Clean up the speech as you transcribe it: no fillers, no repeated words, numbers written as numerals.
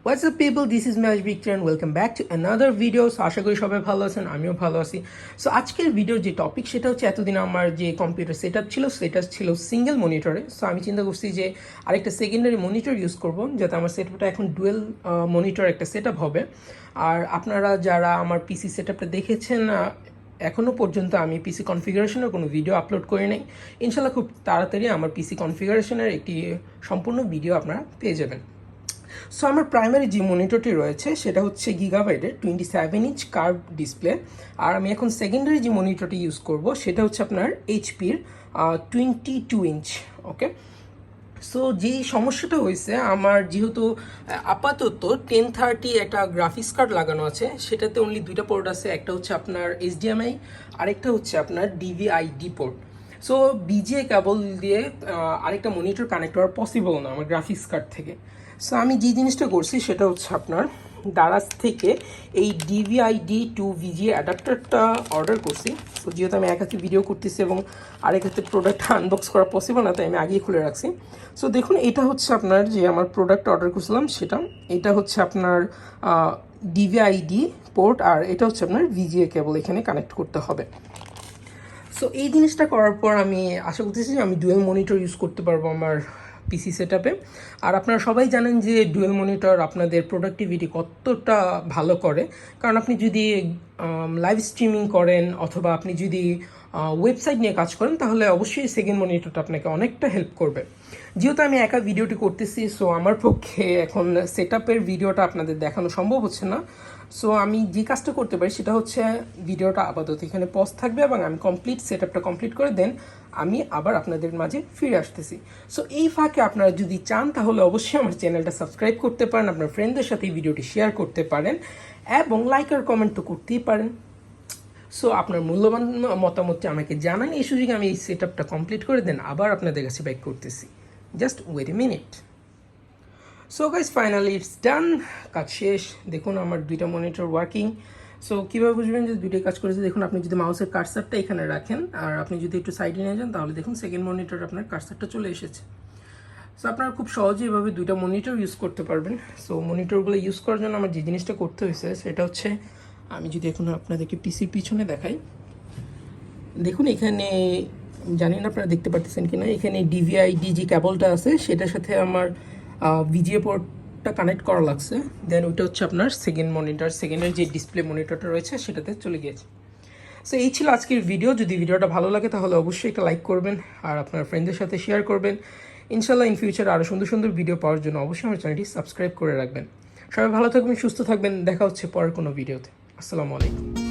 What's up people, this is Ashvik and welcome back to another video. So আশা করি সবাই ভালো আছেন, আমিও ভালো আছি। সো আজকের ভিডিওর যে টপিক সেটা হচ্ছে এতদিন আমার যে কম্পিউটার সেটআপ ছিল সেটা ছিল সিঙ্গেল মনিটরে। সো আমি চিন্তা করছি যে আরেকটা সেকেন্ডারি মনিটর ইউজ করব যাতে আমার সেটআপটা এখন ডুয়েল মনিটর একটা সেটআপ হবে। আর আপনারা যারা আমার পিসি সেটআপটা দেখেছেন এখনও পর্যন্ত আমি পিসি কনফিগারেশনের কোনো ভিডিও আপলোড করি নাই। ইনশাল্লাহ খুব তাড়াতাড়ি আমার পিসি কনফিগারেশনের একটি সম্পূর্ণ ভিডিও আপনারা পেয়ে যাবেন। সো আমার প্রাইমারি যে মনিটরটি রয়েছে সেটা হচ্ছে গিগাবাইটের 27 ইঞ্চ কার্ভ ডিসপ্লে। আর আমি এখন সেকেন্ডারি যে মনিটরটি ইউজ করব সেটা হচ্ছে আপনার এইচপির 22 ইঞ্চ। ওকে, সো যেই সমস্যাটা হয়েছে আমার যেহেতু আপাতত 1030 একটা গ্রাফিক্স কার্ড লাগানো আছে, সেটাতে অনলি দুইটা পোর্ট আছে, একটা হচ্ছে আপনার এইচডিএমআই আরেকটা হচ্ছে আপনার ডিভিআইডি পোর্ট। সো বিজিএ কেবল দিয়ে আরেকটা মনিটর কানেক্ট করা পসিবল না আমার গ্রাফিক্স কার্ড থেকে। সো আমি যে জিনিসটা করছি সেটা হচ্ছে আপনার দারাজ থেকে এই ডিভিআইডি টু ভিজিএ অ্যাডাপ্টারটা অর্ডার করছি। সো যেহেতু আমি এক হাতে ভিডিও করতেছি এবং আরেক হাতে প্রোডাক্ট আনবক্স করা পসিবল না, তাই আমি আগেই খুলে রাখছি। সো দেখুন, এটা হচ্ছে আপনার যে আমার প্রোডাক্ট অর্ডার করছিলাম সেটা, এটা হচ্ছে আপনার ডিভিআইডি পোর্ট আর এটা হচ্ছে আপনার ভিজিএ কেবল এখানে কানেক্ট করতে হবে। সো এই জিনিসটা করার পর আমি আশা করতেছি যে আমি ডুয়েল মনিটর ইউজ করতে পারবো আমার পিসি সেটআপে। আর আপনারা সবাই জানেন যে ডুয়েল মনিটর আপনাদের প্রোডাক্টিভিটি কতটা ভালো করে, কারণ আপনি যদি লাইভ স্ট্রিমিং করেন অথবা আপনি যদি ওয়েবসাইট নিয়ে কাজ করেন তাহলে অবশ্যই সেকেন্ড মনিটরটা আপনাকে অনেকটা হেল্প করবে। যেহেতু আমি একা ভিডিওটি করতেছি, সো আমার পক্ষে এখন সেটআপের ভিডিওটা আপনাদের দেখানো সম্ভব হচ্ছে না। সো আমি যে কাজটা করতে পারি সেটা হচ্ছে ভিডিওটা আপাতত এখানে পজ থাকবে এবং আমি কমপ্লিট সেটআপটা কমপ্লিট করে দেন আমি আবার আপনাদের মাঝে ফিরে আসতেছি। সো এই ফাঁকে আপনারা যদি চান তাহলে অবশ্যই আমার চ্যানেলটা সাবস্ক্রাইব করতে পারেন, আপনার ফ্রেন্ডদের সাথে এই ভিডিওটি শেয়ার করতে পারেন এবং লাইক আর কমেন্ট তো করতেই পারেন। সো আপনার মূল্যবান মতামতটি আমাকে জানান, এই সুযোগে আমি এই সেটআপটা কমপ্লিট করে দেন আবার আপনাদের কাছে ব্যাক করতেছি। Just wait a minute. So guys, finally it's done, কাজ শেষ। দেখুন আমার দুইটা মনিটর ওয়ার্কিং। সো কীভাবে বুঝবেন যে দুইটাই কাজ করেছে? দেখুন, আপনি যদি মাউসের কার্সারটা এখানে রাখেন আর আপনি যদি একটু সাইডে নিয়ে যান তাহলে দেখুন সেকেন্ড মনিটর আপনার কার্সারটা চলে এসেছে। সো আপনারা খুব সহজেই এভাবে দুইটা মনিটর ইউজ করতে পারবেন। সো মনিটরগুলো ইউজ করার জন্য আমার যে জিনিসটা করতে হয়েছে সেটা হচ্ছে, আমি যদি এখন আপনাদেরকে পিসির পিছনে দেখাই, দেখুন এখানে, জানি না আপনারা দেখতে পাচ্ছেন কিনা, এখানে ডিভিআইডি যে কেবলটা আছে সেটার সাথে আমার ভিজিএ পোর্টটা কানেক্ট করা লাগছে। দেন ওইটা হচ্ছে আপনার সেকেন্ড মনিটর, সেকেন্ডের যে ডিসপ্লে মনিটরটা রয়েছে সেটাতে চলে গিয়েছে। সো এই ছিল আজকের ভিডিও। যদি ভিডিওটা ভালো লাগে তাহলে অবশ্যই একটা লাইক করবেন আর আপনার ফ্রেন্ডদের সাথে শেয়ার করবেন। ইনশাল্লাহ ইন ফিউচার আরও সুন্দর সুন্দর ভিডিও পাওয়ার জন্য অবশ্যই আমার চ্যানেলটি সাবস্ক্রাইব করে রাখবেন। সবাই ভালো থাকবেন, সুস্থ থাকবেন, দেখা হচ্ছে পরের কোনো ভিডিওতে। আসসালামু আলাইকুম।